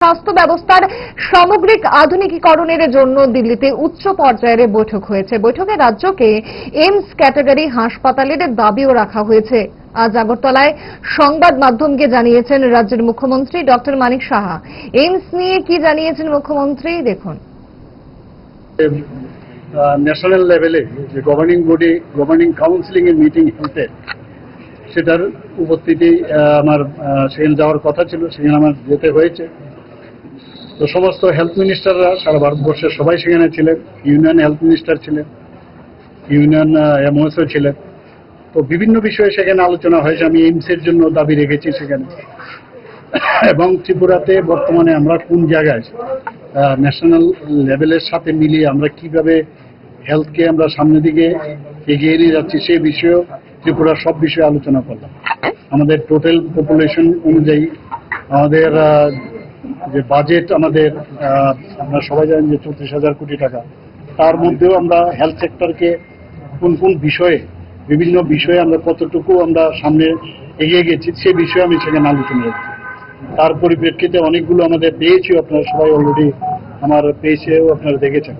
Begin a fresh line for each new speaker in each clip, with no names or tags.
স্বাস্থ্য ব্যবস্থার সামগ্রিক আধুনিকীকরণের জন্য দিল্লিতে উচ্চ পর্যায়ের বৈঠক হয়েছে। বৈঠকে রাজ্যকে এইমস ক্যাটাগরি হাসপাতালের দাবিও রাখা হয়েছে। আজ আগরতলায় সংবাদ মাধ্যমকে জানিয়েছেন রাজ্যের মুখ্যমন্ত্রী ডক্টর মানিক সাহা। এইমস নিয়ে কি জানিয়েছেন মুখ্যমন্ত্রী দেখুন।
ন্যাশনাল লেভেলে যে গভর্নিং কাউন্সিলিং এর মিটিং হতে সেটার উপস্থিতি আমার সেখানে যাওয়ার কথা ছিল, সেখানে আমার যেতে হয়েছে। তো সমস্ত হেলথ মিনিস্টাররা সারা ভারতবর্ষের সবাই সেখানে ছিলেন, ইউনিয়ন হেলথ মিনিস্টার ছিলেন, ইউনিয়ন এমওএসও ছিলেন। তো বিভিন্ন বিষয়ে সেখানে আলোচনা হয়েছে। আমি এইমসের জন্য দাবি রেখেছি সেখানে, এবং ত্রিপুরাতে বর্তমানে আমরা কোন জায়গায় ন্যাশনাল লেভেলের সাথে মিলিয়ে আমরা কিভাবে হেলথকে আমরা সামনের দিকে এগিয়ে নিয়ে যাচ্ছি সেই বিষয়েও ত্রিপুরার সব বিষয়ে আলোচনা করলাম। আমাদের টোটাল পপুলেশন অনুযায়ী আমাদের যে বাজেট আমাদের আমরা সবাই জানেন যে 34,000 কোটি টাকা, তার মধ্যেও আমরা হেলথ সেক্টরকে কোন কোন বিষয়ে বিভিন্ন বিষয়ে আমরা কতটুকু আমরা সামনে এগিয়ে গেছি সে বিষয়ে আমি সেখানে আলোচনা করছি। তার পরিপ্রেক্ষিতে অনেকগুলো আমাদের পেয়েছি, আপনারা সবাই অলরেডি আমার পেয়েছেও আপনারা দেখেছেন।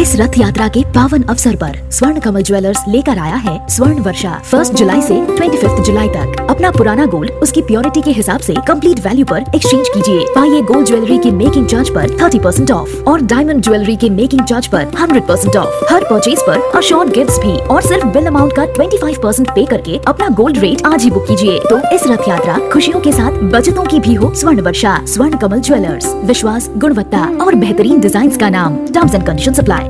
इस रथ यात्रा के पावन अवसर पर स्वर्ण कमल ज्वेलर्स लेकर आया है स्वर्ण वर्षा। 1 जुलाई से 25 जुलाई तक अपना पुराना गोल्ड उसकी प्योरिटी के हिसाब से कंप्लीट वैल्यू पर एक्सचेंज कीजिए। पाइए गोल्ड ज्वेलरी के मेकिंग चार्ज पर 30% ऑफ और डायमंड ज्वेलरी के मेकिंग चार्ज पर 100% ऑफ। हर परचेज पर अशोर्ड गिफ्ट्स भी और सिर्फ बिल अमाउंट का 25% पे करके अपना गोल्ड रेट आज ही बुक कीजिए। तो इस रथ यात्रा खुशियों के साथ बचतों की भी हो स्वर्ण वर्षा। स्वर्ण कमल ज्वेलर्स, विश्वास, गुणवत्ता और बेहतरीन डिजाइन का नाम। Terms and conditions apply.